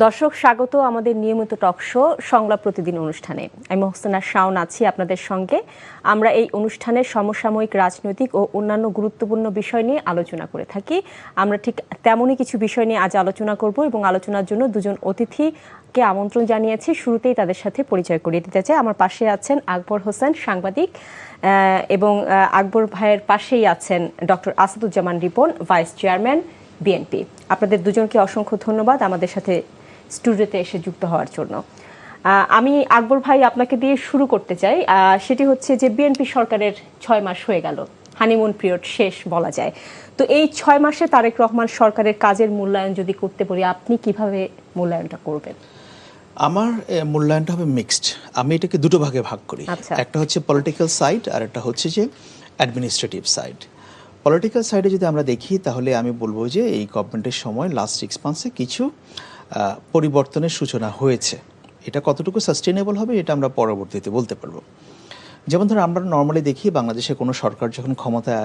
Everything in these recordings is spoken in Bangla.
দর্শক, স্বাগত আমাদের নিয়মিত টক শো সংলাপ প্রতিদিন অনুষ্ঠানে। আমি মোহসেনা শাওন আছি আপনাদের সঙ্গে। আমরা এই অনুষ্ঠানে সমসাময়িক রাজনৈতিক ও অন্যান্য গুরুত্বপূর্ণ বিষয় নিয়ে আলোচনা করে থাকি। আমরা ঠিক তেমনই কিছু বিষয় নিয়ে আজ আলোচনা করব এবং আলোচনার জন্য দুজন অতিথিকে আমন্ত্রণ জানিয়েছি। শুরুতেই তাদের সাথে পরিচয় করিয়ে দিতে চাই। আমার পাশে আছেন আকবর হোসেন, সাংবাদিক, এবং আকবর ভাইয়ের পাশেই আছেন doctor Asaduzzaman Ripon, vice chairman BNP. আপনাদের দুজনকে অসংখ্য ধন্যবাদ আমাদের সাথে স্টুডিওতে এসে যুক্ত হওয়ার জন্য। আমি আকবর ভাই আপনাকে দিয়ে শুরু করতে চাই। সেটি হচ্ছে যে বিএনপি সরকারের 6 মাস হয়ে গেল, হানিমুন পিরিয়ড শেষ বলা যায়। তো এই 6 মাসে তারেক রহমান সরকারের কাজের মূল্যায়ন যদি করতে পারি, আপনি কিভাবে মূল্যায়নটা করবেন? আমার মূল্যায়নটা হবে মিক্সড। আমি এটাকে দুটো ভাগে ভাগ করি। একটা হচ্ছে পলিটিক্যাল সাইড আর একটা হচ্ছে যে অ্যাডমিনিস্ট্রেটিভ সাইড। পলিটিক্যাল সাইডে যদি আমরা দেখি তাহলে আমি বলবো যে এই গভর্নমেন্টের সময় লাস্ট 6 মান্থসে কিছু পরিবর্তনের সূচনা হয়েছে। এটা কতটুকু সাস্টেনেবল হবে এটা আমরা পরবর্তীতে বলতে পারবো। যেমন ধরুন, আমরা নর্মালি দেখি বাংলাদেশে কোনো সরকার যখন ক্ষমতায়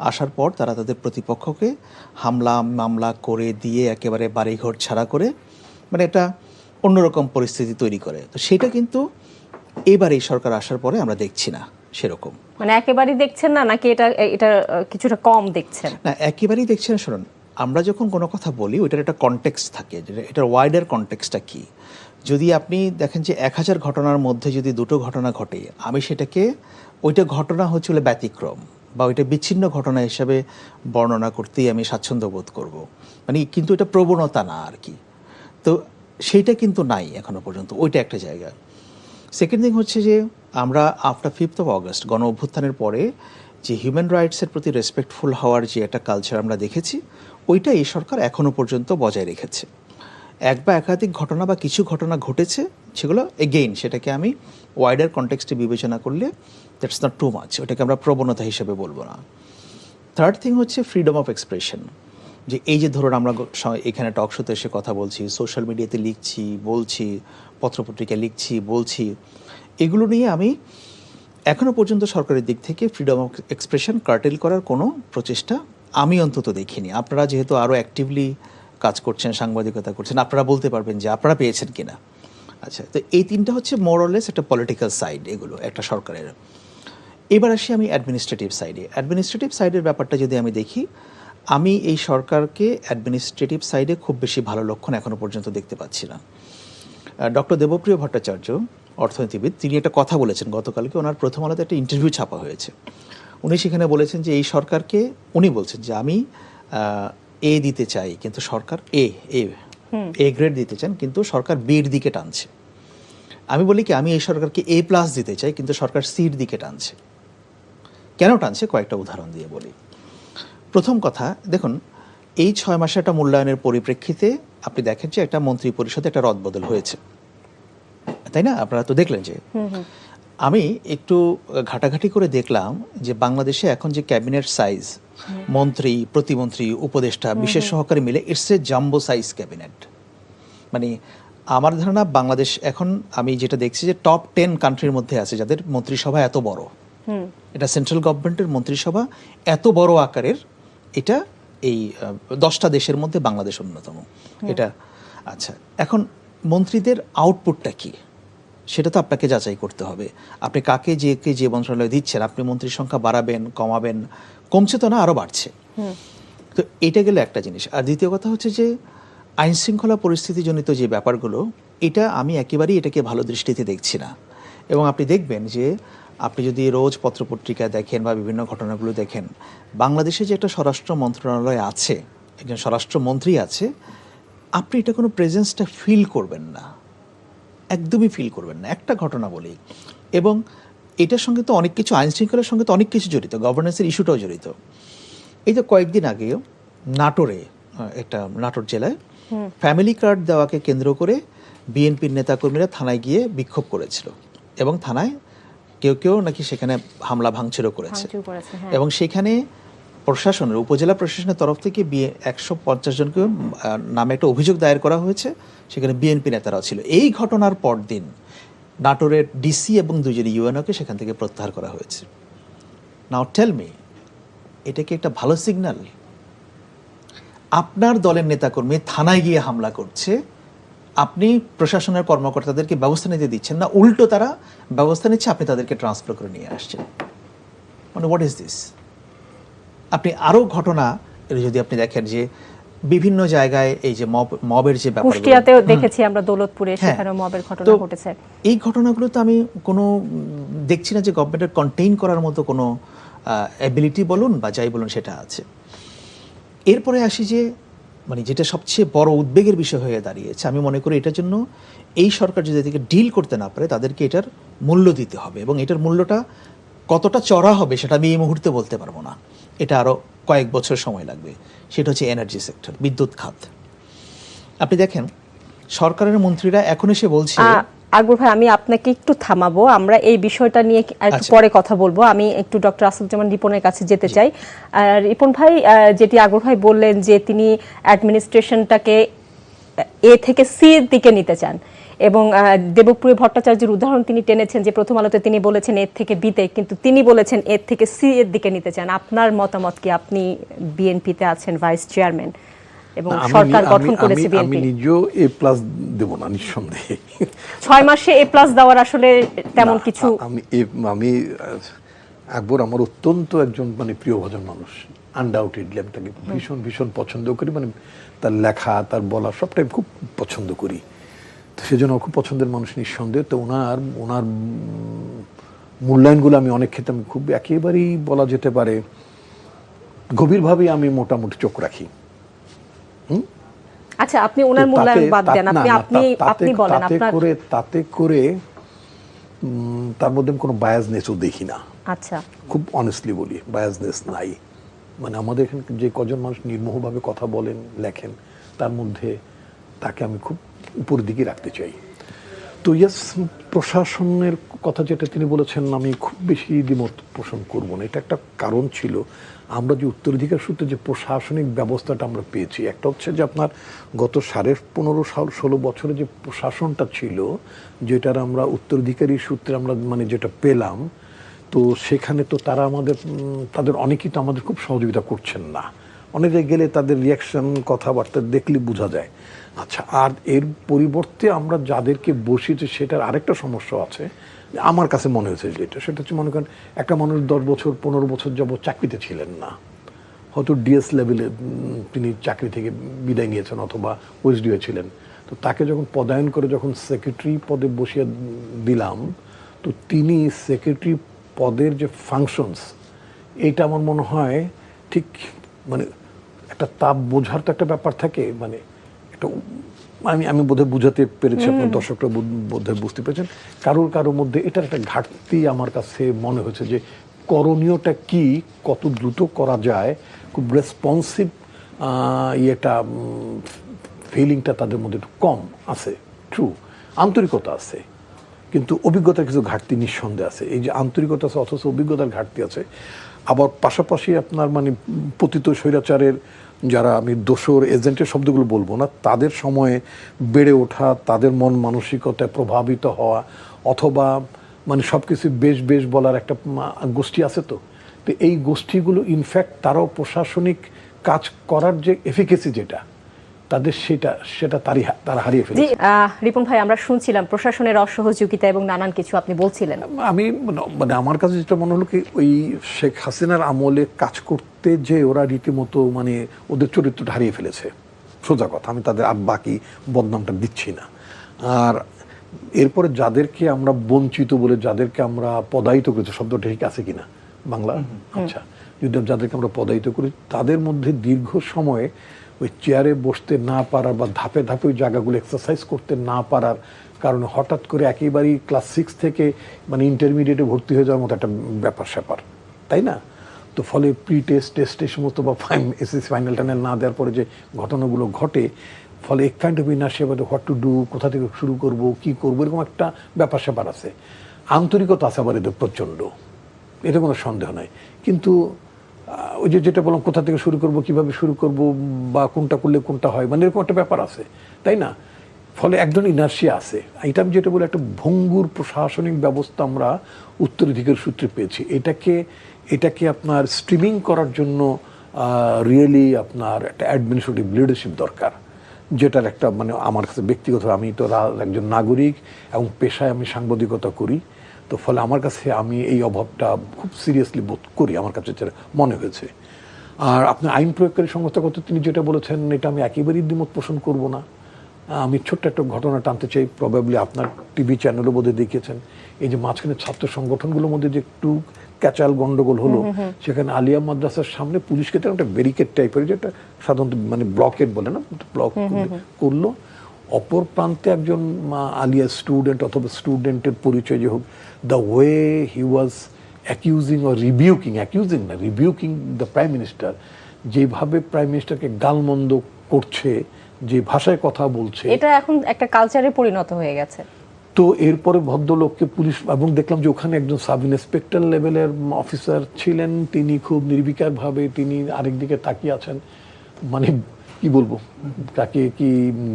আসার পর তারা তাদের প্রতিপক্ষকে হামলা মামলা করে দিয়ে একেবারে বাড়িঘর ছাড়া করে মানে একটা অন্যরকম পরিস্থিতি তৈরি করে। তো সেটা কিন্তু এবার এই সরকার আসার পরে আমরা দেখছি না সেরকম। মানে একেবারেই দেখছেন না, নাকি এটা কিছুটা কম দেখছেন? না, একেবারেই দেখছেন। শুনুন, আমরা যখন কোনো কথা বলি ওইটার একটা কনটেক্সট থাকে, এটার ওয়াইডার কনটেক্সটটা কি। যদি আপনি দেখেন যে 1000 ঘটনার মধ্যে যদি 2টো ঘটনা ঘটে, আমি সেটাকে ওইটা ঘটনা হচ্ছিল ব্যতিক্রম বা ওইটা বিচ্ছিন্ন ঘটনা হিসাবে বর্ণনা করতেই আমি স্বাচ্ছন্দ্য বোধ করব। মানে কিন্তু এটা প্রবণতা না আর কি। তো সেইটা কিন্তু নাই এখনো পর্যন্ত, ওইটা একটা জায়গা। সেকেন্ড থিং হচ্ছে যে আমরা আফটার 5th of August গণ অভ্যুত্থানের পরে যে হিউম্যান রাইটসের প্রতি রেসপেক্টফুল হওয়ার যে একটা কালচার আমরা দেখেছি, ওইটা এই সরকার এখনও পর্যন্ত বজায় রেখেছে। এক বা একাধিক ঘটনা বা কিছু ঘটনা ঘটেছে, সেগুলো এগেইন সেটাকে আমি ওয়াইডার কনটেক্সটে বিবেচনা করলে দ্যাটস নট টু মাচ, ওটাকে আমরা প্রবণতা হিসেবে বলবো না। থার্ড থিং হচ্ছে ফ্রিডম অফ এক্সপ্রেশন। যে এই যে ধরুন আমরা এখানে টক শোতে এসে কথা বলছি, সোশ্যাল মিডিয়াতে লিখছি, বলছি, পত্রপত্রিকায় লিখছি, বলছি, এগুলো নিয়ে আমি এখনও পর্যন্ত সরকারের দিক থেকে ফ্রিডম অফ এক্সপ্রেশন কার্টেল করার কোনো প্রচেষ্টা আমি অন্তত দেখিনি। আপনারা যেহেতু আরও অ্যাক্টিভলি কাজ করছেন, সাংবাদিকতা করছেন, আপনারা বলতে পারবেন যে আপনারা পেয়েছেন কিনা। আচ্ছা, তো এই তিনটা হচ্ছে মোরলেস একটা পলিটিক্যাল সাইড এগুলো একটা সরকারের। এবার আসি আমি অ্যাডমিনিস্ট্রেটিভ সাইডে। অ্যাডমিনিস্ট্রেটিভ সাইডের ব্যাপারটা যদি আমি দেখি, আমি এই সরকারকে অ্যাডমিনিস্ট্রেটিভ সাইডে খুব বেশি ভালো লক্ষণ এখনও পর্যন্ত দেখতে পাচ্ছি না। ডক্টর দেবপ্রিয় ভট্টাচার্য, অর্থনীতিবিদ, তিনি একটা কথা বলেছেন গতকালকে, ওনার প্রথম আলোতে একটা ইন্টারভিউ ছাপা হয়েছে। উনি সেখানে বলেছেন যে এই সরকারকে, উনি বলছেন যে আমি এ দিতে চাই, কিন্তু সরকার এ গ্রেড দিতে চান, কিন্তু সরকার বির দিকে টানছে। আমি বলি কি, আমি এই সরকারকে A+ দিতে চাই, কিন্তু সরকার সির দিকে টানছে। কেন টানছে কয়েকটা উদাহরণ দিয়ে বলি। প্রথম কথা, দেখুন, এই 6 মাসে একটা মূল্যায়নের পরিপ্রেক্ষিতে আপনি দেখেন যে একটা মন্ত্রী পরিষদে একটা রদবদল হয়েছে, তাই না? আপনারা তো দেখলেন যে আমি একটু ঘাটাঘাটি করে দেখলাম যে বাংলাদেশে এখন যে ক্যাবিনেট সাইজ, মন্ত্রী, প্রতিমন্ত্রী, উপদেষ্টা, বিশেষ সহকারী মিলে it's a jumbo size cabinet. মানে আমার ধারণা বাংলাদেশ এখন, আমি যেটা দেখছি যে টপ 10 কান্ট্রির মধ্যে আছে যাদের মন্ত্রিসভা এত বড়। এটা সেন্ট্রাল গভর্নমেন্টের মন্ত্রিসভা এত বড় আকারের, এটা এই 10টা দেশের মধ্যে বাংলাদেশ অন্যতম এটা। আচ্ছা, এখন মন্ত্রীদের আউটপুটটা কি সেটা তো আপনাকে যাচাই করতে হবে। আপনি কাকে যে মন্ত্রণালয় দিচ্ছেন, আপনি মন্ত্রীর সংখ্যা বাড়াবেন, কমাবেন, কমছে তো না, আরও বাড়ছে। তো এটা গেলে একটা জিনিস। আর দ্বিতীয় কথা হচ্ছে যে আইন শৃঙ্খলা পরিস্থিতিজনিত যে ব্যাপারগুলো, এটা আমি একেবারেই এটাকে ভালো দৃষ্টিতে দেখছি না। এবং আপনি দেখবেন যে আপনি যদি রোজ পত্রপত্রিকা দেখেন বা বিভিন্ন ঘটনাগুলো দেখেন, বাংলাদেশে যে একটা স্বরাষ্ট্র মন্ত্রণালয় আছে, একজন স্বরাষ্ট্রমন্ত্রী আছে, আপনি এটা কোনো প্রেজেন্সটা ফিল করবেন না, একদমই ফিল করবেন না। একটা ঘটনা বলি, এবং এটার সঙ্গে তো অনেক কিছু, আইন শৃঙ্খলার সঙ্গে তো অনেক কিছু জড়িত, গভর্নেন্সের ইস্যুটাও জড়িত। এই তো কয়েকদিন আগেও নাটোর জেলায় ফ্যামিলি কার্ড দেওয়াকে কেন্দ্র করে বিএনপির নেতাকর্মীরা থানায় গিয়ে বিক্ষোভ করেছিল, এবং থানায় কেউ নাকি সেখানে হামলা ভাঙচুরও করেছে। এবং সেখানে প্রশাসনের, উপজেলা প্রশাসনের তরফ থেকে 150 জনকে নামে একটা অভিযোগ দায়ের করা হয়েছে, সেখানে বিএনপি নেতারাও ছিল। এই ঘটনার পর দিন নাটোরের ডিসি এবং 2 জন ইউএনওকে সেখান থেকে প্রত্যাহার করা হয়েছে। নাও টেল মি, এটা কি একটা ভালো সিগন্যাল? আপনার দলের নেতাকর্মী থানায় গিয়ে হামলা করছে, আপনি প্রশাসনের কর্মকর্তাদেরকে ব্যবস্থা নিতে দিচ্ছেন না, উল্টো তারা ব্যবস্থা নিচ্ছে, আপনি তাদেরকে ট্রান্সফার করে নিয়ে আসছেন। মানে হোয়াট ইজ দিস? আপনি আরও ঘটনা যদি আপনি দেখেন যে বিভিন্ন জায়গায় এই যে মবের যে ব্যাপার, কুষ্টিয়াতেও দেখেছি আমরা, দৌলতপুরে সেখানে মবের ঘটনা ঘটেছে। এই ঘটনাগুলো তো আমি কোনো দেখছি না যে গভর্নমেন্টের কন্টেইন করার মতো কোনো অ্যাবিলিটি বলুন বা যাই বলুন সেটা আছে। এরপরে আসি যে মানে যেটা সবচেয়ে বড় উদ্বেগের বিষয় হয়ে দাঁড়িয়েছে, আমি মনে করি এটার জন্য এই সরকার যদি এদিকে ডিল করতে না পারে, তাদেরকে এটার মূল্য দিতে হবে, এবং এটার মূল্যটা কতটা চড়া হবে সেটা আমি এই মুহূর্তে বলতে পারবো না, এটা আরও কয়েক বছর সময় লাগবে। সেটা হচ্ছে এনার্জি সেক্টর, বিদ্যুৎ খাত। আপনি দেখেন সরকারের মন্ত্রীরা এখন এসে বলছে, আকবর ভাই আমি আপনাকে একটু থামাবো, আমরা এই বিষয়টা নিয়ে একটু পরে কথা বলবো। আমি একটু ডক্টর আসাদুজ্জামান রিপনের কাছে যেতে চাই। রিপন ভাই, যেটি আকবর ভাই বললেন যে তিনি অ্যাডমিনিস্ট্রেশনটাকে এ থেকে সি এর দিকে নিতে চান, এবং দেবপ্রিয় ভট্টাচার্যের উদাহরণ তিনি টেনেছেন যে প্রথম আলোতে তিনি বলেছেন এর থেকে বিতে, কিন্তু তিনি বলেছেন এর থেকে সি এর দিকে নিতে চান। আপনার মতামত কি? আপনি বিএনপিতে আছেন, ভাইস চেয়ারম্যান, এবং সরকার গঠন করেছে বিএনপি। আমি নিজেও এ প্লাস দেব না নিঃসন্দেহে। 6 মাসে এ প্লাস দেওয়ার আসলে তেমন কিছু। আমি আকবর আমার অত্যন্ত একজন মানে প্রিয়ভাজন মানুষ, আনডাউটেডলি আমি তাকে ভীষণ ভীষণ পছন্দ করি, মানে তার লেখা, তার বলা সবটাই খুব পছন্দ করি। তো সেজন্য খুব পছন্দের মানুষ নিঃসন্দেহ। তো ওনার মূল্যায়নগুলো আমি অনেক ক্ষেত্রে আমি খুব একেবারেই বলা যেতে পারে গভীরভাবে আমি মোটামুটি চোখ রাখি। আচ্ছা, আপনি ওনার মূল্যায়ন বাদ দেন, আপনি বলেন আপনার। তাতে করে তার মধ্যে কোনো বায়াসনেসও দেখি না। আচ্ছা, খুব অনেস্টলি বলি, বায়াসনেস নাই। মানে আমাদের এখানে যে কজন মানুষ নির্মোহভাবে কথা বলেন, লেখেন, তার মধ্যে তাকে আমি খুব উপরের দিকে রাখতে চাই। তো ইয়াস, প্রশাসনের কথা যেটা তিনি বলেছেন আমি খুব বেশি দ্বিমত পোষণ করব না। এটা একটা কারণ ছিল, আমরা যে উত্তরাধিকার সূত্রে যে প্রশাসনিক ব্যবস্থাটা আমরা পেয়েছি, একটা হচ্ছে যে আপনার গত 15.5-16 বছরে যে প্রশাসনটা ছিল, যেটার আমরা উত্তরাধিকারী সূত্রে আমরা মানে যেটা পেলাম, তো সেখানে তো তাদের অনেকেই তো আমাদের খুব সহযোগিতা করছেন না। অনেকে গেলে তাদের রিয়াকশন, কথাবার্তা দেখলে বোঝা যায়। আচ্ছা, আর এর পরিবর্তে আমরা যাদেরকে বসিয়েছি সেটার আরেকটা সমস্যা আছে আমার কাছে মনে হয়েছে, সেটা হচ্ছে মনে করেন একটা মানুষ 10 বছর 15 বছর যাবত চাকরিতে ছিলেন না, হয়তো ডিএস লেভেলে তিনি চাকরি থেকে বিদায় নিয়েছেন অথবা ওএসডিও ছিলেন। তো তাকে যখন পদায়ন করে যখন সেক্রেটারি পদে বসিয়ে দিলাম, তো তিনি সেক্রেটারি পদের যে ফাংশনস, এইটা আমার মনে হয় ঠিক মানে একটা তাপ বোঝার তো একটা ব্যাপার থাকে, মানে একটা আমি বোধহয় বুঝাতে পেরেছি, আপনার দর্শকরা বোধহয় বুঝতে পেরেছেন। কারোর মধ্যে এটার একটা ঘাটতি আমার কাছে মনে হয়েছে, যে করণীয়টা কি, কত দ্রুত করা যায়, খুব রেসপন্সিভ একটা ফিলিংটা তাদের মধ্যে একটু কম আছে। ট্রু, আন্তরিকতা আছে, কিন্তু অভিজ্ঞতার কিছু ঘাটতি নিঃসন্দেহে আছে। এই যে আন্তরিকতা আছে অথচ অভিজ্ঞতার ঘাটতি আছে। আবার পাশাপাশি আপনার মানে পতিত স্বৈরাচারের যারা, আমি দোসর এজেন্টের শব্দগুলো বলবো না, তাদের সময়ে বেড়ে ওঠা, তাদের মন মানসিকতায় প্রভাবিত হওয়া, অথবা মানে সব কিছু বেশ বলার একটা গোষ্ঠী আছে। তো এই গোষ্ঠীগুলো ইনফ্যাক্ট তারাও প্রশাসনিক কাজ করার যে এফিকেসি যেটা তাদের, সেটা তারা হারিয়ে ফেলেছে। রিপন ভাই, আমরা শুনছিলাম প্রশাসনের অসহযোগিতা এবং নানান কিছু আপনি বলছিলেন। আমি মানে আমার কাছে যেটা মনে হলো কি, ওই শেখ হাসিনার আমলে কাজ করতে যে ওরা রীতিমতো মানে ওদের চরিত্রটা হারিয়ে ফেলেছে, সোজা কথা। আমি তাদের আর বাকি বদনামটা দিচ্ছি না। আর এরপরে যাদেরকে আমরা বঞ্চিত বলে, যাদেরকে আমরা পদায়িত করেছি, শব্দটা ঠিক আছে কিনা বাংলা? আচ্ছা, যদি যাদেরকে আমরা পদায়িত করি, তাদের মধ্যে দীর্ঘ সময়ে ওই চেয়ারে বসতে না পারার বা ধাপে ধাপে ওই জায়গাগুলো এক্সারসাইজ করতে না পারার কারণে হঠাৎ করে একেবারেই ক্লাস 6 থেকে মানে ইন্টারমিডিয়েটে ভর্তি হয়ে যাওয়ার মতো একটা ব্যাপার, তাই না? তো ফলে প্রি টেস্ট এই সমস্ত বা এসএসসি ফাইনাল টাইনাল না দেওয়ার পরে যে ঘটনাগুলো ঘটে, ফলে এক kind of inertia, what to do, কোথা থেকে শুরু করব, কি করবো, এরকম একটা ব্যাপার আছে। আন্তরিকতা আছে আবার এদের প্রচণ্ড, এতে কোনো সন্দেহ নাই। কিন্তু ওই যেটা বললাম, কোথা থেকে শুরু করব, কিভাবে শুরু করব, বা কোনটা করলে কোনটা হয়, মানে এরকম একটা ব্যাপার আছে, তাই না? ফলে একজন ইনার্শিয়া আছে। এটা আমি যেটা বলি, একটা ভঙ্গুর প্রশাসনিক ব্যবস্থা আমরা উত্তরাধিকার সূত্রে পেয়েছি। এটাকে আপনার স্ট্রিমিং করার জন্য রিয়েলি আপনার একটা অ্যাডমিনিস্ট্রেটিভ লিডারশিপ দরকার, যেটার একটা মানে আমার কাছে ব্যক্তিগত, আমি তো একজন নাগরিক এবং পেশায় আমি সাংবাদিকতা করি, তো ফলে আমার কাছে আমি এই অভাবটা খুব সিরিয়াসলি বোধ করি, আমার কাছে যেটা মনে হয়েছে। আর আপনি আইন প্রয়োগকারী সংস্থার কথা তিনি যেটা বলেছেন, এটা আমি একেবারেই দ্বিমত পোষণ করব না। আমি ছোট্ট একটা ঘটনা টানতে চাই, প্রবাবলি আপনার টিভি চ্যানেলও বোধহয় দেখিয়েছেন, এই যে মাঝখানে ছাত্র সংগঠনগুলোর মধ্যে যে একটু ক্যাচাল গন্ডগোল হলো, সেখানে আলিয়া মাদ্রাসার সামনে পুলিশকে একটা ব্যারিকেড টাইপের, যেটা সাধারণত মানে ব্লকেড বলে না, ব্লক করলো। অপর প্রান্তে একজন আলিয়া স্টুডেন্ট অথবা স্টুডেন্টের পরিচয় যে হোক, the way he was accusing or rebuking the prime minister, যেভাবে প্রাইম মিনিস্টারকে গালমন্দ করছে, যে ভাষায় কথা বলছে, এটা এখন একটা কালচারে পরিণত হয়ে গেছে। তো এরপরে ভদ্রলোককে পুলিশ, এবং দেখলাম যে ওখানে একজন সাব ইন্সপেক্টর লেভেলের অফিসার ছিলেন, তিনি খুব নির্বিকারভাবে তিনি আরেকদিকে তাকিয়ে আছেন। মানে কি বলবো, তাকে কি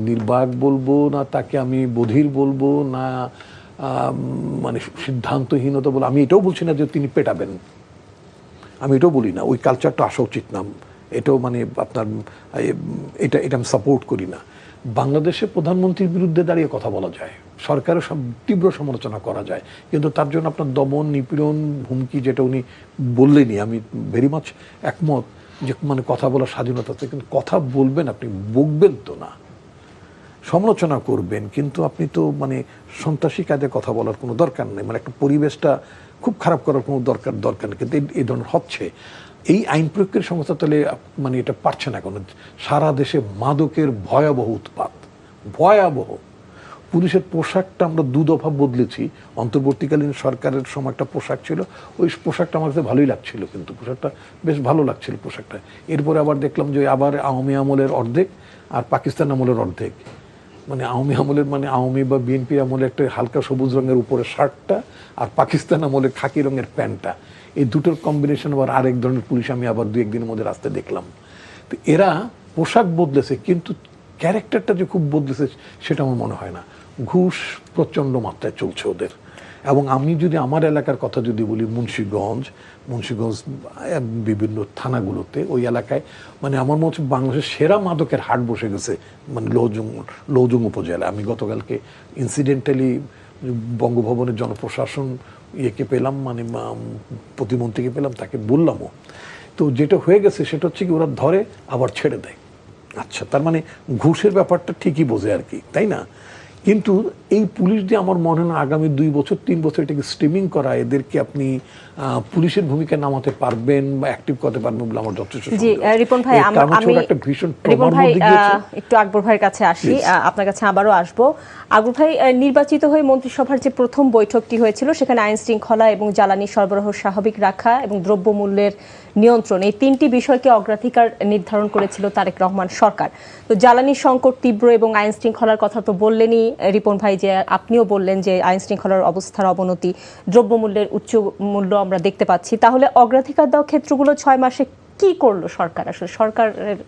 নির্বাক বলবো না তাকে আমি বধির বলবো না মানে সিদ্ধান্তহীনতা বলবো, আমি এটাও বলছি না যে তিনি পেটাবেন, আমি এটাও বলি না, ওই কালচারটা আসা উচিত না, এটাও মানে আপনার এটা আমি সাপোর্ট করি না। বাংলাদেশে প্রধানমন্ত্রীর বিরুদ্ধে দাঁড়িয়ে কথা বলা যায়, সরকারের সব তীব্র সমালোচনা করা যায়, কিন্তু তার জন্য আপনার দমন নিপীড়ন হুমকি, যেটা উনি বললেনই, আমি ভেরি মাচ একমত যে মানে কথা বলার স্বাধীনতা আছে, কিন্তু কথা বলবেন, আপনি বকবেন তো না, সমালোচনা করবেন, কিন্তু আপনি তো মানে সন্ত্রাসী কাজে কথা বলার কোনো দরকার নেই, মানে একটা পরিবেশটা খুব খারাপ করার কোনো দরকার নেই, কিন্তু এই ধরনের হচ্ছে। এই আইন প্রয়োগের সংস্থা তাহলে মানে এটা পারছে না, কোনো সারা দেশে মাদকের ভয়াবহ উৎপাত, ভয়াবহ। পুলিশের পোশাকটা আমরা 2 দফা বদলেছি, অন্তর্বর্তীকালীন সরকারের সময় একটা পোশাক ছিল, ওই পোশাকটা আমার কাছে ভালোই লাগছিল, কিন্তু পোশাকটা বেশ ভালো লাগছিল পোশাকটা। এরপরে আবার দেখলাম যে আবার আওয়ামী আমলের অর্ধেক আর পাকিস্তান আমলের অর্ধেক, মানে আওয়ামী আমলের মানে আওয়ামী বা বিএনপি আমলে একটা হালকা সবুজ রঙের উপরে শার্টটা আর পাকিস্তান আমলের খাকি রঙের প্যান্টটা, এই দুটোর কম্বিনেশন আবার আরেক ধরনের পুলিশ আমি আবার 2-1 দিনের মধ্যে রাস্তায় দেখলাম। তো এরা পোশাক বদলেছে, কিন্তু ক্যারেক্টারটা যে খুব বদলেছে সেটা আমার মনে হয় না। ঘুষ প্রচণ্ড মাত্রায় চলছে ওদের। এবং আমি যদি আমার এলাকার কথা যদি বলি, মুন্সিগঞ্জ বিভিন্ন থানাগুলোতে, ওই এলাকায় মানে আমার মনে হচ্ছে বাংলাদেশের সেরা মাদকের হাট বসে গেছে, মানে লৌজং উপজেলা। আমি গতকালকে ইনসিডেন্টালি বঙ্গভবনের জনপ্রশাসন ইয়েকে পেলাম, মানে প্রতিমন্ত্রীকে পেলাম, তাকে বললামও। তো যেটা হয়ে গেছে সেটা হচ্ছে কি, ওরা ধরে আবার ছেড়ে দেয়। আচ্ছা, তার মানে ঘুষের ব্যাপারটা ঠিকই বোঝে আর কি, তাই না? কিন্তু এই পুলিশ দিয়ে আমার মনে হয় না আগামী 2 বছর 3 বছর এটাকে স্ট্রিমিং করা, এদেরকে আপনি পুলিশের ভূমিকা নামাতে পারবেন বা অ্যাক্টিভ করতে পারবেন বলে আমার যথেষ্ট সন্দেহ। জি রিপন ভাই, আমি রিপন ভাই একটু আকবর ভাইয়ের কাছে আসি, আপনার কাছে আবারও আসবো। আকবর ভাই, নির্বাচিত হয়ে মন্ত্রিসভার যে প্রথম বৈঠকটি হয়েছিল, সেখানে আইন শৃঙ্খলা এবং জ্বালানি সরবরাহ স্বাভাবিক রাখা এবং দ্রব্যমূল্যের নিয়ন্ত্রণ, এই 3টি বিষয়কে অগ্রাধিকার নির্ধারণ করেছিল তারেক রহমান সরকার। তো জ্বালানি সংকট তীব্র এবং আইন শৃঙ্খলার কথা তো বললেনই রিপন ভাই, যে আপনিও বললেন যে আইন শৃঙ্খলার অবস্থার অবনতি, দ্রব্যমূল্যের উচ্চ মূল্য আমরা দেখতে পাচ্ছি। তাহলে অগ্রাধিকার দেওয়া ক্ষেত্রগুলো 6 মাসে কি করলো সরকার? আসলে সরকারের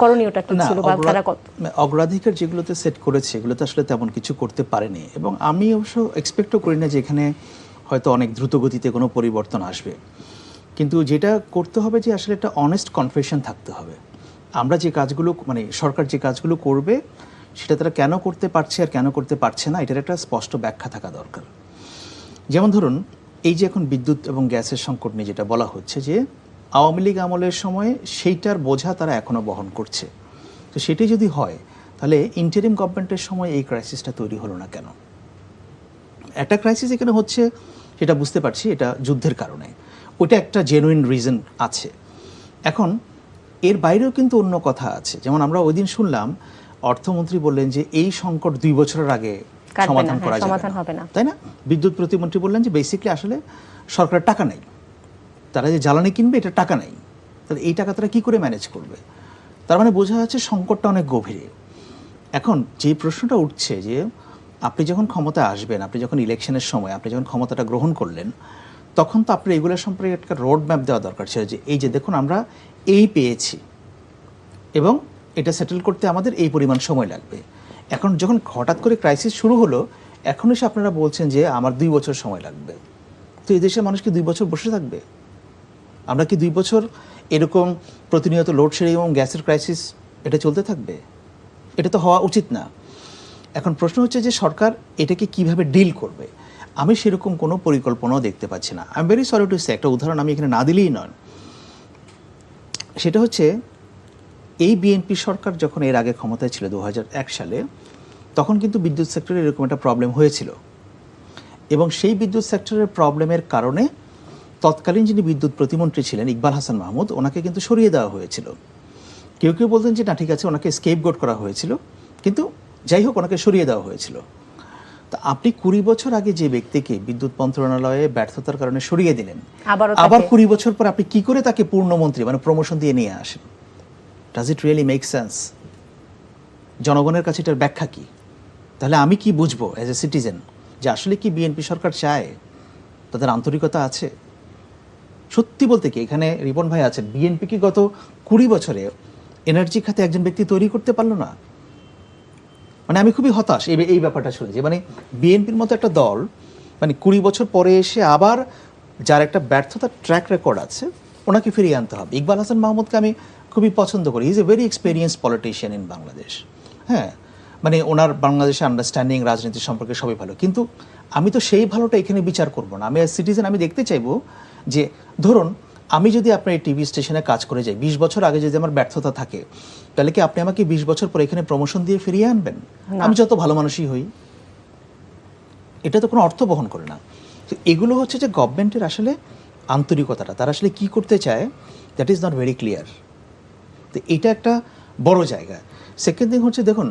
করণীয়টা কি ছিল বা তারা অগ্রাধিকার যেগুলোতে সেট করেছে এগুলোতে আসলে তেমন কিছু করতে পারেনি, এবং আমি অবশ্য এক্সপেক্টও করি না যে এখানে হয়তো অনেক দ্রুত গতিতে কোনো পরিবর্তন আসবে। কিন্তু যেটা করতে হবে যে আসলে একটা অনেস্ট কনফেশন থাকতে হবে। আমরা যে কাজগুলো মানে সরকার যে কাজগুলো করবে সেটা তারা কেন করতে পারছে আর কেন করতে পারছে না, এটার একটা স্পষ্ট ব্যাখ্যা থাকা দরকার। যেমন ধরুন, এই যে এখন বিদ্যুৎ এবং গ্যাসের সংকট নিয়ে যেটা বলা হচ্ছে, যে আওয়ামী লীগ আমলের সময় সেইটার বোঝা তারা এখনও বহন করছে। তো সেটাই যদি হয়, তাহলে ইন্টারিম গভর্নমেন্টের সময় এই ক্রাইসিসটা তৈরি হলো না কেন? একটা ক্রাইসিস এখানে হচ্ছে, সেটা বুঝতে পারছি, এটা যুদ্ধের কারণে, ওটা একটা জেনুইন রিজন আছে। এখন এর বাইরেও কিন্তু অন্য কথা আছে। যেমন আমরা ওই দিন শুনলাম অর্থমন্ত্রী বললেন যে এই সংকট 2 বছরের আগে সমাধান করা যাবে না, তাই না? বিদ্যুৎ প্রতিমন্ত্রী বললেন যে বেসিক্যালি আসলে সরকারের টাকা নেই, তারা যে জ্বালানি কিনবে এটা টাকা নেই, তাহলে এই টাকা তারা কী করে ম্যানেজ করবে? তার মানে বোঝা যাচ্ছে সংকটটা অনেক গভীরে। এখন যে প্রশ্নটা উঠছে যে আপনি যখন ক্ষমতায় আসবেন, আপনি যখন ইলেকশনের সময় আপনি যখন ক্ষমতাটা গ্রহণ করলেন, তখন তো আপনার এগুলোর সম্পর্কে একটা রোড ম্যাপ দেওয়া দরকার ছিল, যে এই যে দেখুন আমরা এই পেয়েছি এবং এটা সেটেল করতে আমাদের এই পরিমাণ সময় লাগবে। এখন যখন হঠাৎ করে ক্রাইসিস শুরু হলো, এখন এসে আপনারা বলছেন যে আমার 2 বছর সময় লাগবে। তো এই দেশের মানুষ কি 2 বছর বসে থাকবে? আমরা কি 2 বছর এরকম প্রতিনিয়ত লোডশেডিং এবং গ্যাসের ক্রাইসিস এটা চলতে থাকবে? এটা তো হওয়া উচিত না। এখন প্রশ্ন হচ্ছে যে সরকার এটাকে কিভাবে ডিল করবে। আমি সেরকম কোনো পরিকল্পনাও দেখতে পাচ্ছি না। I am very sorry to say, একটা উদাহরণ আমি এখানে না দিলেই নয়। সেটা হচ্ছে এই বিএনপি সরকার যখন এর আগে ক্ষমতায় ছিল 2001 সালে, তখন কিন্তু বিদ্যুৎ সেক্টরে এরকম একটা প্রবলেম হয়েছিল, এবং সেই বিদ্যুৎ সেক্টরের প্রবলেমের কারণে তৎকালীন যিনি বিদ্যুৎ প্রতিমন্ত্রী ছিলেন ইকবাল হাসান মাহমুদ, ওনাকে কিন্তু সরিয়ে দেওয়া হয়েছিল। কেউ কেউ বলতেন যে না ঠিক আছে, ওনাকে স্কেপগোট করা হয়েছিল, কিন্তু যাই হোক ওনাকে সরিয়ে দেওয়া হয়েছিল। তা আপনি 20 বছর আগে যে ব্যক্তিকে বিদ্যুৎ মন্ত্রণালয়ে ব্যর্থতার কারণে সরিয়ে দিলেন, আবার 20 বছর পর আপনি কি করে তাকে পূর্ণমন্ত্রী মানে প্রমোশন দিয়ে নিয়ে আসেন? Does it really make sense? জনগণের কাছে এটার ব্যাখ্যা কি? তাহলে আমি কি বুঝবো অ্যাজ এ সিটিজেন যে আসলে কি বিএনপি সরকার চায়, তাদের আন্তরিকতা আছে? সত্যি বলতে কি, এখানে রিপন ভাই আছেন, বিএনপি কি গত 20 বছরে এনার্জি খাতে একজন ব্যক্তি তৈরি করতে পারলো না? মানে আমি খুবই হতাশ এই ব্যাপারটা শুনে, যে মানে বিএনপির মতো একটা দল মানে 20 বছর পরে এসে আবার যার একটা ব্যর্থতার ট্র্যাক রেকর্ড আছে ওনাকে ফিরিয়ে আনতে হবে। ইকবাল হাসান মাহমুদকে আমি খুবই পছন্দ করি, is a very experience politician in Bangladesh. হ্যাঁ, মানে ওনার বাংলাদেশের আন্ডারস্ট্যান্ডিং রাজনীতি সম্পর্কে সবই ভালো, কিন্তু আমি তো সেই ভালোটা এখানে বিচার করব না। আমি সিটিজেন আমি দেখতে চাইবো যে ধরুন আমি যদি আপনার এই টিভি স্টেশনে কাজ করে যাই, 20 বছর আগে যদি আমার ব্যর্থতা থাকে, তাহলে কি আপনি আমাকে 20 বছর পর এখানে প্রমোশন দিয়ে ফিরিয়ে আনবেন? আমি যত ভালো মানুষই হই, এটা তো কোনো অর্থ বহন করে না। তো এগুলো হচ্ছে যে গভর্নমেন্টের আসলে আন্তরিকতাটা, তারা আসলে কি করতে চায়, that is not very clear. তো এটা একটা বড় জায়গা। সেকেন্ড থিং হচ্ছে দেখুন,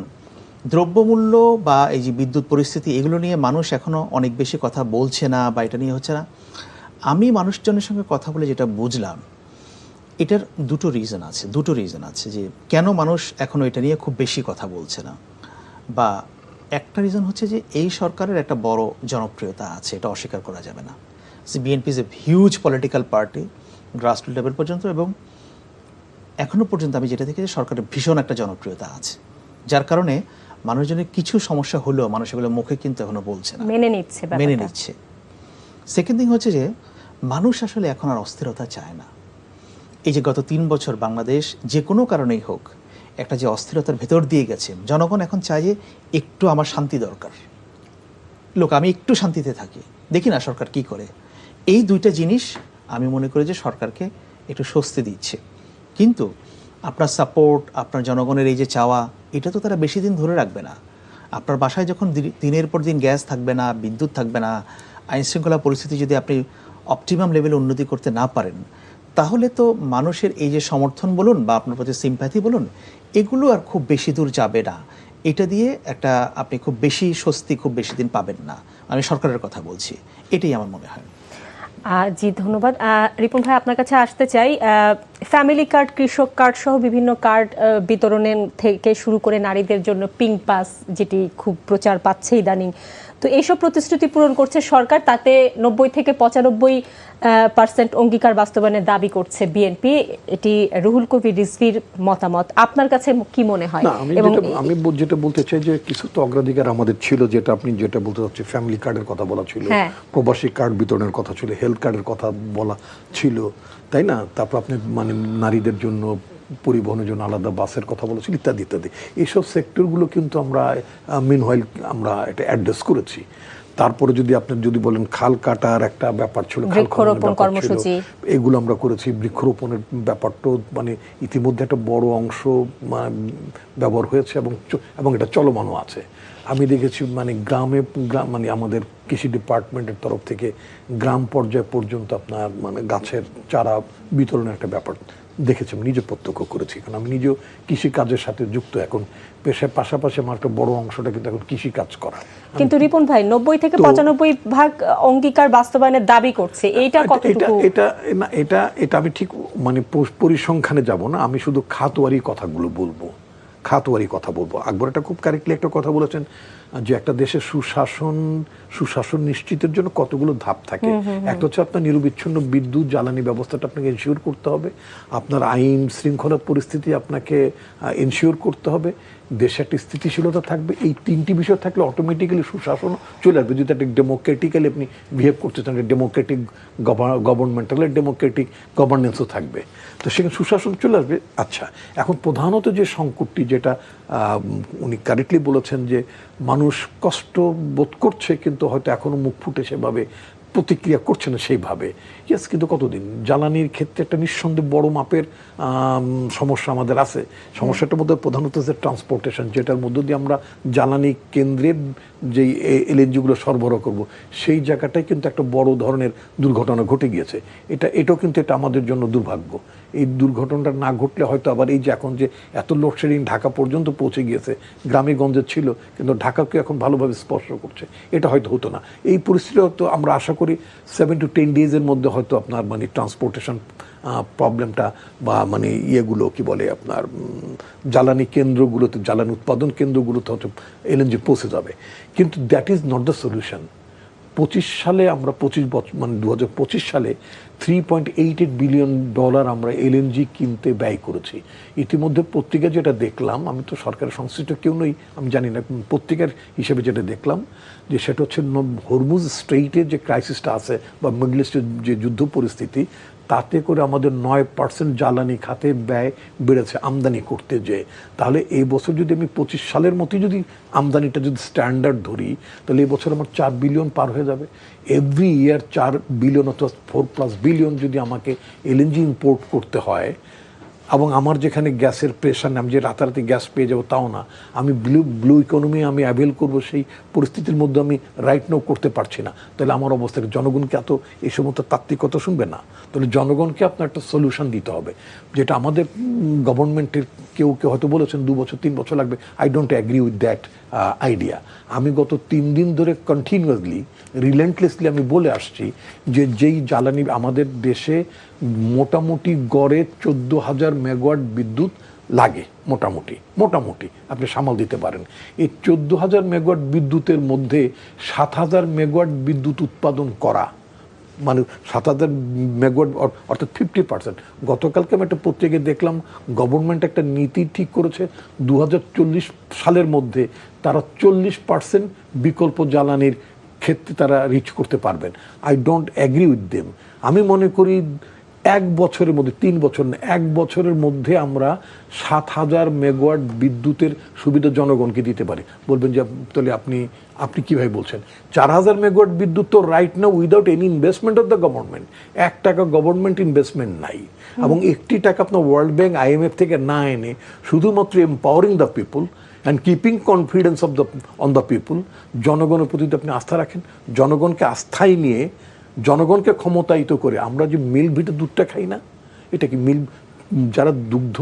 দ্রব্যমূল্য বা এই যে বিদ্যুৎ পরিস্থিতি, এগুলো নিয়ে মানুষ এখনও অনেক বেশি কথা বলছে না, বা এটা নিয়ে হচ্ছে না। আমি মানুষজনের সঙ্গে কথা বলে যেটা বুঝলাম, এটার দুটো রিজন আছে যে কেন মানুষ এখনও এটা নিয়ে খুব বেশি কথা বলছে না। বা একটা রিজন হচ্ছে যে এই সরকারের একটা বড় জনপ্রিয়তা আছে, এটা অস্বীকার করা যাবে না। BNP is a huge political party grassroot level পর্যন্ত, এবং এখনও পর্যন্ত আমি যেটা দেখি যে সরকারের ভীষণ একটা জনপ্রিয়তা আছে, যার কারণে মানুষজনের কিছু সমস্যা হলেও মানুষ এগুলো মুখে কিন্তু এখনো বলছে না, মেনে নিচ্ছে। সেকেন্ড থিং হচ্ছে যে মানুষ আসলে এখন আর অস্থিরতা চায় না। এই যে গত 3 বছর বাংলাদেশ যে কোনো কারণেই হোক একটা যে অস্থিরতার ভেতর দিয়ে গেছে, জনগণ এখন চায় যে একটু আমার শান্তি দরকার, লোক আমি একটু শান্তিতে থাকি, দেখি না সরকার কি করে। এই দুইটা জিনিস আমি মনে করি যে সরকারকে একটু স্বস্তি দিচ্ছে। কিন্তু আপনার সাপোর্ট, আপনার জনগণের এই যে চাওয়া, এটা তো তারা বেশি দিন ধরে রাখবে না। আপনার বাসায় যখন দিনের পর দিন গ্যাস থাকবে না, বিদ্যুৎ থাকবে না, আইনশৃঙ্খলা পরিস্থিতি যদি আপনি অপটিমাম লেভেলে উন্নতি করতে না পারেন, তাহলে তো মানুষের এই যে সমর্থন বলুন বা আপনার প্রতি সিম্প্যাথি বলুন, এগুলো আর খুব বেশি দূর যাবে না। এটা দিয়ে একটা আপনি খুব বেশি স্বস্তি খুব বেশি দিন পাবেন না। আমি সরকারের কথা বলছি, এটাই আমার মনে হয়। জি ধন্যবাদ। রিপন ভাই, আপনার কাছে আসতে চাই, ফ্যামিলি কার্ড, কৃষক কার্ড সহ বিভিন্ন কার্ড বিতরণের থেকে শুরু করে নারীদের জন্য পিঙ্ক পাস, যেটি খুব প্রচার পাচ্ছে ইদানিং, তো এইসব প্রতিশ্রুতি পূরণ করছে সরকার, তাতে 90 থেকে 95% অঙ্গীকার বাস্তবায়নের দাবি করছে বিএনপি। এটি রুহুল কবির রিজভীর মতামত, আপনার কাছে কি মনে হয়? আমি যেটা বলতে চাই যে কিছু তো অগ্রাধিকার আমাদের ছিল, যেটা আপনি যেটা বলতে চাচ্ছি, ফ্যামিলি কার্ডের কথা বলা ছিল, প্রবাসী কার্ড বিতরণের কথা ছিল, হেলথ কার্ডের কথা বলা ছিল, তাই না? তারপর আপনি মানে নারীদের জন্য পরিবহনের জন্য আলাদা বাসের কথা বলেছিল, ইত্যাদি ইত্যাদি। এইসব সেক্টরগুলো কিন্তু আমরা মিনওয়াইল আমরা এটা অ্যাড্রেস করেছি। তারপরে যদি আপনি যদি বলেন খাল কাটার একটা ব্যাপার ছিল, এগুলো আমরা করেছি। বৃক্ষরোপণের ব্যাপারটাও মানে ইতিমধ্যে একটা বড় অংশ ব্যবহার হয়েছে এবং এটা চলমানও আছে। আমি দেখেছি মানে মানে আমাদের কৃষি ডিপার্টমেন্টের তরফ থেকে গ্রাম পর্যায় পর্যন্ত আপনার মানে গাছের চারা বিতরণের একটা ব্যাপার দেখেছি, আমি নিজে প্রত্যক্ষ করেছি, কারণ আমি নিজেও কৃষিকাজের সাথে যুক্ত। এখন পেশার পাশাপাশি আমার একটা বড় অংশটা কিন্তু এখন কৃষিকাজ করা। কিন্তু রিপন ভাই, 90 থেকে 95% অঙ্গীকার বাস্তবায়নের দাবি করছে, এইটা কতটুকু? এটা আমি ঠিক মানে পরিসংখ্যানে যাব না, আমি শুধু খাতওয়ারি কথাগুলো বলবো, আকবর এটা খুব কারেক্টলি একটা কথা বলেছেন যে একটা দেশের সুশাসন নিশ্চিতের জন্য কতগুলো ধাপ থাকে। একটা হচ্ছে আপনার নিরবিচ্ছিন্ন বিদ্যুৎ জ্বালানি ব্যবস্থাটা আপনাকে এনশিওর করতে হবে, আপনার আইন শৃঙ্খলা পরিস্থিতি আপনাকে এনশিওর করতে হবে, দেশে একটা স্থিতিশীলতা থাকবে। এই তিনটি বিষয় থাকলে অটোমেটিক্যালি সুশাসন চলে আসবে। যদি একটা ডেমোক্রেটিক্যালি আপনি বিহেভ করতে চান, ডেমোক্রেটিক গভর্নমেন্ট হলে ডেমোক্রেটিক গভর্নেন্সও থাকবে, তো সেখানে সুশাসন চলে আসবে। আচ্ছা, এখন প্রধানত যে সংকটটি, যেটা উনি কারেক্টলি বলেছেন যে মানুষ কষ্ট বোধ করছে কিন্তু হয়তো এখনো মুখ ফুটে সেভাবে প্রতিক্রিয়া করছে না সেইভাবে। ইয়েস, কিন্তু কতদিন জ্বালানির ক্ষেত্রে একটা নিঃসন্দেহে বড় মাপের সমস্যা আমাদের আছে। সমস্যাটার মধ্যে প্রধানত হচ্ছে ট্রান্সপোর্টেশন, যেটার মধ্য দিয়ে আমরা জ্বালানি কেন্দ্রের যেই এলএনজিগুলো সরবরাহ করব, সেই জায়গাটায় কিন্তু একটা বড় ধরনের দুর্ঘটনা ঘটে গিয়েছে। এটাও কিন্তু এটা আমাদের জন্য দুর্ভাগ্য। এই দুর্ঘটনাটা না ঘটলে হয়তো আবার এই যে এখন যে এত লোডশেডিং ঢাকা পর্যন্ত পৌঁছে গিয়েছে, গ্রামে গঞ্জে ছিল কিন্তু ঢাকাকে এখন ভালোভাবে স্পর্শ করছে, এটা হয়তো হতো না। এই পরিস্থিতি হয়তো আমরা আশা করি 7 to 10 ডেজের মধ্যে হয়তো আপনার মানে ট্রান্সপোর্টেশন প্রবলেমটা বা মানে ইয়েগুলো কি বলে আপনার জ্বালানি কেন্দ্রগুলোতে, জ্বালানি উৎপাদন কেন্দ্রগুলোতে হয়তো এলএনজি পৌঁছে যাবে। কিন্তু that is not the solution. 25 সালে আমরা 25 বছর মানে 2025 সালে $3.88 বিলিয়ন আমরা এলএনজি কিনতে ব্যয় করেছি। ইতিমধ্যে পত্রিকা যেটা দেখলাম, আমি তো সরকারের সংশ্লিষ্ট কেউ নই, আমি জানি না, পত্রিকার হিসেবে যেটা দেখলাম যে সেটা হচ্ছে হরমুজ স্ট্রেইটের যে ক্রাইসিসটা আছে বা মিডল ইস্টের যে যুদ্ধ পরিস্থিতি, তাতে করে আমাদের 9% জ্বালানি খাতে ব্যয় বেড়েছে আমদানি করতে যেয়ে। তাহলে এই বছর যদি আমি 25 সালের মতোই যদি আমদানিটা যদি স্ট্যান্ডার্ড ধরি, তাহলে এই বছর আমার 4 বিলিয়ন পার হয়ে যাবে। এভরি ইয়ার 4 বিলিয়ন অথবা 4+ বিলিয়ন যদি আমাকে এলএনজি ইম্পোর্ট করতে হয়, এবং আমার যেখানে গ্যাসের প্রেশার নেই, আমি যে রাতারাতি গ্যাস পেয়ে যাবো তাও না, আমি ব্লু ইকোনমি আমি অ্যাভেল করবো, সেই পরিস্থিতির মধ্যে আমি রাইট নাও করতে পারছি না। তাহলে আমার অবস্থাকে জনগণকে এত এই সমস্ত তাত্ত্বিকতা শুনবে না। তাহলে জনগণকে আপনার একটা সলিউশন দিতে হবে, যেটা আমাদের গভর্নমেন্টের কেউ হয়তো বলেছেন 2 বছর 3 বছর লাগবে। I don't agree with that idea. আমি গত 3 দিন ধরে কন্টিনিউয়াসলি রিলেন্টলেসলি আমি বলে আসছি যে যেই জ্বালানি আমাদের দেশে মোটামুটি গড়ে 14,000 মেগাওয়াট বিদ্যুৎ লাগে, মোটামুটি আপনি সামাল দিতে পারেন। এই 14,000 মেগাওয়াট বিদ্যুতের মধ্যে 7,000 মেগাওয়াট বিদ্যুৎ উৎপাদন করা, মানে 7,000 মেগাওয়াট অর্থাৎ 50%। গতকালকে আমি একটা পত্রিকায় দেখলাম গভর্নমেন্ট একটা নীতি ঠিক করেছে 2040 সালের মধ্যে তারা 40% বিকল্প জ্বালানির ক্ষেত্রে তারা রিচ করতে পারবেন। I don't agree with them. আমি মনে করি 1 বছরের মধ্যে, 3 বছর না, 1 বছরের মধ্যে আমরা 7,000 মেগাওয়াট বিদ্যুতের সুবিধা জনগণকে দিতে পারি। বলবেন যে তাহলে আপনি কীভাবে বলছেন? 4,000 মেগাওয়াট বিদ্যুৎ তো right now without any investment of the government, 1 টাকা গভর্নমেন্ট ইনভেস্টমেন্ট নাই, এবং 1 টাকা আপনার ওয়ার্ল্ড ব্যাংক IMF থেকে না এনে শুধুমাত্র empowering the people and keeping confidence on the people. জনগণের প্রতি আপনি আস্থা রাখেন, জনগণকে আস্থায় নিয়ে জনগণকে ক্ষমতায়িত করে আমরা যে মিল ভিটে দুধটা খাই না, এটা কি মিল যারা দুগ্ধ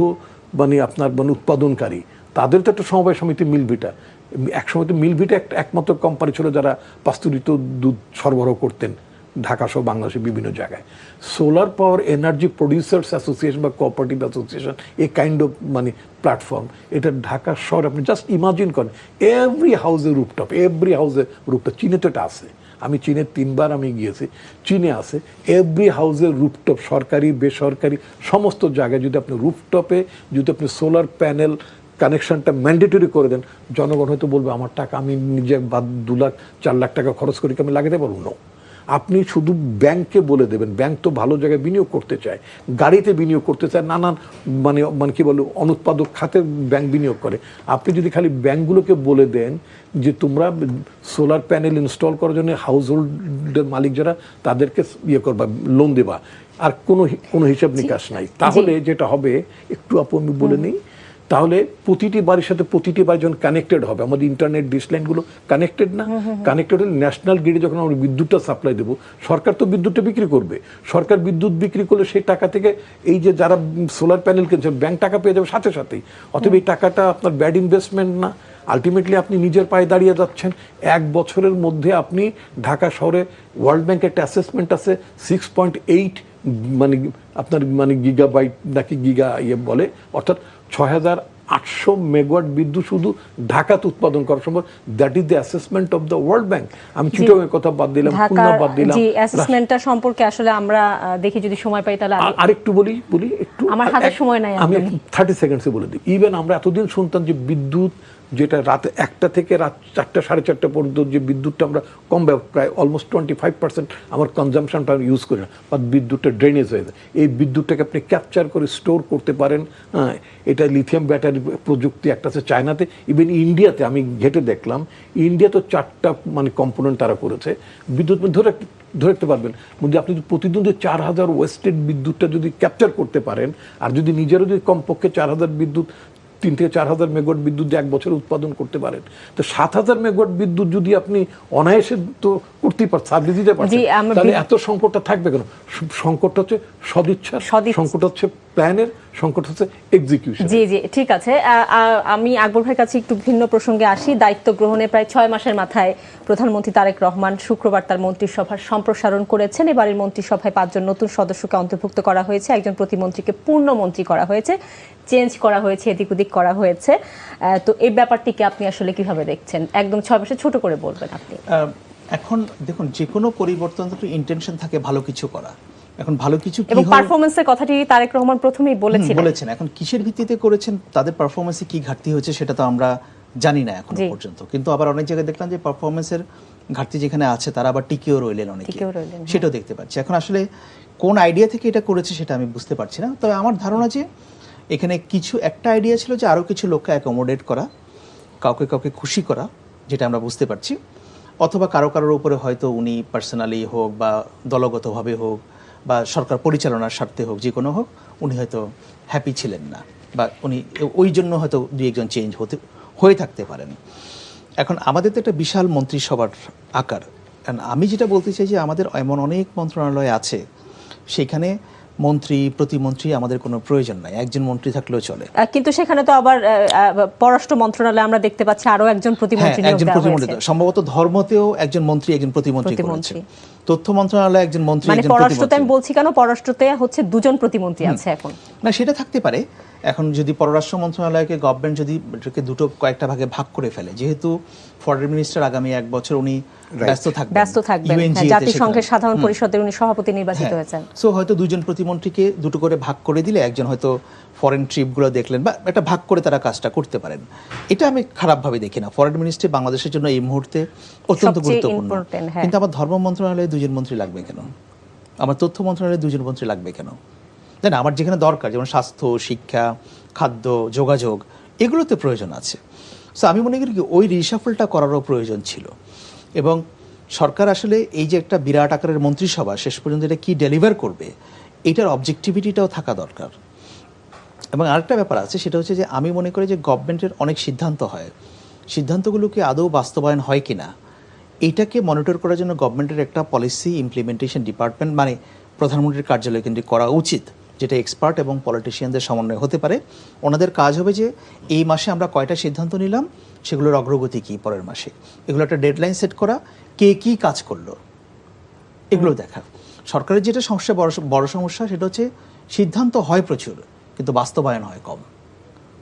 মানে আপনার মানে উৎপাদনকারী, তাদের তো একটা সমবায় সমিতি মিল ভিটা। একসময় তো মিল ভিটা একমাত্র কোম্পানি ছিল যারা পাস্তুরিত দুধ সরবরাহ করতেন ঢাকা সহ বাংলাদেশের বিভিন্ন জায়গায়। Solar power energy producers association বা cooperative association, a kind of মানে প্ল্যাটফর্ম, এটা ঢাকা শহর আপনি জাস্ট ইমাজিন করেন, এভরি হাউসে রুফটপ, চীনে তো এটা আছে। আমি চীনে 3 বার আমি গিয়েছি, চীনে আছে এভরি হাউসের রুফটপ, সরকারি বেসরকারি সমস্ত জায়গায় যদি আপনি রুফটপে যদি আপনি সোলার প্যানেল কানেকশনটা ম্যান্ডেটরি করে দেন, জনগণ হয়তো বলবে আমার টাকা আমি নিজে 2 লাখ 4 লাখ টাকা খরচ করে আমি লাগাতে পারবো না। আপনি শুধু ব্যাংককে বলে দেবেন, ব্যাংক তো ভালো জায়গায় বিনিয়োগ করতে চায়, গাড়িতে বিনিয়োগ করতে চায়, নানান মানে কি বলে অনুৎপাদক খাতে ব্যাংক বিনিয়োগ করে। আপনি যদি খালি ব্যাংকগুলোকে বলে দেন যে তোমরা সোলার প্যানেল ইনস্টল করার জন্য হাউস হোল্ডের মালিক যারা তাদেরকে করবা, লোন দেবা, আর কোনো হিসাব নিকাশ নাই, তাহলে যেটা হবে একটু আমি বলে নিই, তাহলে প্রতিটি বাড়ির সাথে প্রতিটি বাড়ি যখন কানেক্টেড হবে, আমাদের ইন্টারনেট ডিশ লাইনগুলো কানেক্টেড না, কানেক্টেড হলে ন্যাশনাল গ্রিডে যখন আমরা বিদ্যুৎটা সাপ্লাই দেবো, সরকার তো বিদ্যুৎটা বিক্রি করবে, সরকার বিদ্যুৎ বিক্রি করলে সেই টাকা থেকে এই যে যারা সোলার প্যানেল কিনছে ব্যাংক টাকা পেয়ে যাবে সাথে সাথেই। অতএব এই টাকাটা আপনার ব্যাড ইনভেস্টমেন্ট না, আলটিমেটলি আপনি নিজের পায়ে দাঁড়িয়ে যাচ্ছেন। 1 বছরের মধ্যে আপনি ঢাকা শহরে ওয়ার্ল্ড ব্যাংকের একটা অ্যাসেসমেন্ট আছে 6.8 মানে আপনার মানে গিগাবাইট নাকি গিগা বলে, অর্থাৎ 800 মেগাওয়াট বিদ্যুৎ শুধু ঢাকাতে উৎপাদন করা সম্ভব। That is the assessment of the world bank. আমি চিটাগং এর কথা বাদ দিলাম, খুলনা বাদ দিলাম। জি, অ্যাসেসমেন্টটা সম্পর্কে আসলে আমরা দেখি যদি সময় পাই তাহলে আরেকটু বলি একটু, আমার হাতে সময় নাই, আমি 30 সেকেন্ডসে বলে দিই। ইভেন আমরা এতদিন শুনতাম যে বিদ্যুৎ যেটা রাতে 1টা থেকে রাত 4টা 4:30 পর্যন্ত যে বিদ্যুৎটা আমরা কম প্রায় অলমোস্ট 25% আমার কনজাম্পশনটা ইউজ করি না, বা বিদ্যুৎটা ড্রেনেজ হয়ে যায়। এই বিদ্যুৎটাকে আপনি ক্যাপচার করে স্টোর করতে পারেন। হ্যাঁ, এটা লিথিয়াম ব্যাটারি প্রযুক্তি একটা আছে চায়নাতে, ইভেন ইন্ডিয়াতে আমি ঘেটে দেখলাম, ইন্ডিয়া তো 4টা মানে কম্পোনেন্ট তারা করেছে। বিদ্যুৎ ধরে রাখতে পারবেন যদি আপনি প্রতিদিন 4000 ওয়েস্টেড বিদ্যুৎটা যদি ক্যাপচার করতে পারেন, আর যদি নিজেরও যদি কমপক্ষে 4000 বিদ্যুৎ 3 থেকে 4000 মেগাওয়াট বিদ্যুৎ 1 বছর উৎপাদন করতে পারেন, তো 7000 মেগাওয়াট বিদ্যুৎ যদি আপনি অনায়াসে তো করতেই পারছেন, সার্ভিস দিতে পারছেন, তাহলে এত সংকটটা থাকবে কেন? সংকটটা হচ্ছে সদিচ্ছা, সংকট হচ্ছে প্ল্যানের, সংকট হচ্ছে এক্সিকিউশন। জি জি, ঠিক আছে। আমি আকবর ভাইয়ের কাছে একটু ভিন্ন প্রসঙ্গে আসি। দায়িত্ব গ্রহণে প্রায় 6 মাসের মাথায় প্রধানমন্ত্রী তারেক রহমান শুক্রবার তার মন্ত্রিসভার সম্প্রসারণ করেছেন। এবারের মন্ত্রিসভায় 5 জন নতুন সদস্যকে অন্তর্ভুক্ত করা হয়েছে, একজন প্রতিমন্ত্রীকে পূর্ণমন্ত্রী করা হয়েছে, চেঞ্জ করা হয়েছে, এদিক ওদিক করা হয়েছে। তো এই ব্যাপারটিকে আপনি আসলে কিভাবে দেখছেন? একদম 6 মাসে ছোট করে বলবেন আপনি। এখন দেখুন, যে কোনো পরিবর্তন তো ইন্টেনশন থাকে ভালো কিছু করা। এখন ভালো কিছু কি এবং পারফরম্যান্সের কথাটি তারেক রহমান প্রথমেই বলেছেন। এখন কিসের ভিত্তিতে করেছেন, তাদের পারফরম্যান্সে কি ঘাটতি হয়েছে সেটা তো আমরা জানি না এখনো পর্যন্ত। কিন্তু আবার অনেক জায়গায় দেখলাম যে পারফরম্যান্সের ঘাটতি যেখানে আছে তারা আবার টিকেও রইলেন অনেকে, সেটাও দেখতে পাচ্ছি। এখন আসলে কোন আইডিয়া থেকে এটা করেছে সেটা আমি বুঝতে পারছি না। তবে আমার ধারণা যে এখানে একটা আইডিয়া ছিল যে আরো কিছু লোককে অ্যাকোমোডেট করা, কাউকে খুশি করা, যেটা আমরা বুঝতে পারছি। অথবা কারোর উপরে হয়তো উনি পার্সোনালি হোক বা দলগতভাবে হোক বা সরকার পরিচালনার স্বার্থে হোক, যে কোনো হোক, উনি হয়তো হ্যাপি ছিলেন না, বা উনি ওই জন্য হয়তো 2-1 চেঞ্জ হয়ে থাকতে পারেন। এখন আমাদের তো একটা বিশাল মন্ত্রিসভার আকার। কারণ আমি যেটা বলতে চাই যে আমাদের এমন অনেক মন্ত্রণালয় আছে, সেখানে মন্ত্রী প্রতিমন্ত্রী আমাদের কোনো প্রয়োজন নাই, একজন মন্ত্রী থাকলেও চলে। কিন্তু সেখানে তো আবার পররাষ্ট্র মন্ত্রণালয়ে আমরা দেখতে পাচ্ছি আরো একজন প্রতিমন্ত্রী নিয়োগ দেওয়া হয়েছে। সম্ভবত ধর্মতেও একজন মন্ত্রী একজন প্রতিমন্ত্রী করেছে, তথ্য মন্ত্রণালয়ে একজন মন্ত্রী একজন পররাষ্ট্রতে আমি বলছি কেন, পররাষ্ট্রতে হচ্ছে 2 জন প্রতিমন্ত্রী আছে এখন। না, সেটা থাকতে পারে। এখন যদি পররাষ্ট্র মন্ত্রণালয়কে গভর্নমেন্ট যদি কয়েকটা ভাগে ভাগ করে ফেলে, যেহেতু ফরেন মিনিস্টার আগামী 1 বছর উনি ব্যস্ত থাকবেন, জাতিসংঘের সাধারণ পরিষদের উনি সভাপতি নির্বাচিত হয়েছেন। সো হয়তো 2 জন প্রতিমন্ত্রীকে 2টো করে ভাগ করে দিলে একজন হয়তো ফরেন ট্রিপগুলো দেখলেন, বা একটা ভাগ করে তারা কাজটা করতে পারেন। এটা আমি খারাপভাবে দেখি না। ফরেন মিনিস্ট্রি বাংলাদেশের জন্য এই মুহূর্তে অত্যন্ত গুরুত্বপূর্ণ। কিন্তু আমার ধর্ম মন্ত্রণালয়ে 2 জন মন্ত্রী লাগবে কেন? আমার তথ্য মন্ত্রণালয়ে 2 জন মন্ত্রী লাগবে কেন? না, আমার যেখানে দরকার, যেমন স্বাস্থ্য, শিক্ষা, খাদ্য, যোগাযোগ, এগুলোতে প্রয়োজন আছে। সো আমি মনে করি কি ওই রিশাফলটা করারও প্রয়োজন ছিল। এবং সরকার আসলে এই যে একটা বিরাট আকারের মন্ত্রিসভা, শেষ পর্যন্ত এটা কি ডেলিভার করবে, এটার অবজেক্টিভিটিটাও থাকা দরকার। এবং আরেকটা ব্যাপার আছে, সেটা হচ্ছে যে আমি মনে করি যে গভর্নমেন্টের অনেক সিদ্ধান্ত হয়, সিদ্ধান্তগুলো কি আদৌ বাস্তবায়ন হয় কিনা, এটাকে মনিটর করার জন্য গভর্নমেন্টের একটা পলিসি ইমপ্লিমেন্টেশন ডিপার্টমেন্ট, মানে প্রধানমন্ত্রীর কার্যালয় কেন্দ্রিক করা উচিত, যেটা এক্সপার্ট এবং পলিটিশিয়ানদের সমন্বয় হতে পারে। ওনাদের কাজ হবে যে এই মাসে আমরা কয়টা সিদ্ধান্ত নিলাম, সেগুলোর অগ্রগতি কী পরের মাসে, এগুলো একটা ডেডলাইন সেট করা, কে কী কাজ করলো, এগুলো দেখা। সরকারের যেটা সমস্যা, বড় সমস্যা, সেটা হচ্ছে সিদ্ধান্ত হয় প্রচুর কিন্তু বাস্তবায়ন হয় কম।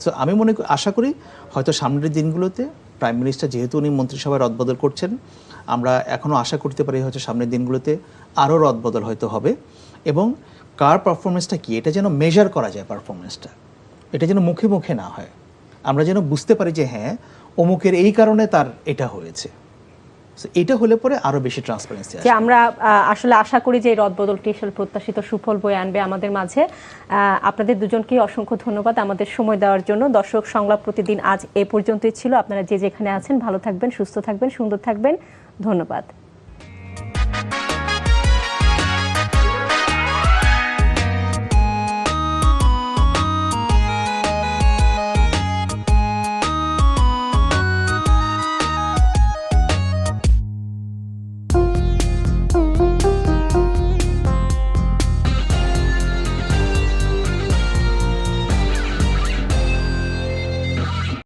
সো আমি আশা করি হয়তো সামনের দিনগুলোতে প্রাইম মিনিস্টার, যেহেতু উনি মন্ত্রিসভায় রদবদল করছেন, আমরা এখনও আশা করতে পারি হয়তো সামনের দিনগুলোতে আরও রদবদল হয়তো হবে। এবং কার পারফরমেন্সটা কি, এটা যেন মেজার করা যায়, পারফরমেন্সটা এটা যেন মুখে মুখে না হয়, আমরা যেন বুঝতে পারি যে হ্যাঁ অমুকের এই কারণে তার এটা হয়েছে। এটা হলে পরে আরো বেশি ট্রান্সপারেন্সি আসবে। আমরা আসলে আশা করি যে এই রদবদলটি আসলে প্রত্যাশিত সুফল বয়ে আনবে আমাদের মাঝে। আপনাদের দুজনকেই অসংখ্য ধন্যবাদ আমাদের সময় দেওয়ার জন্য। দর্শক, সংলাপ প্রতিদিন আজ এ পর্যন্তই ছিল। আপনারা যে যেখানে আছেন ভালো থাকবেন, সুস্থ থাকবেন, সুন্দর থাকবেন। ধন্যবাদ।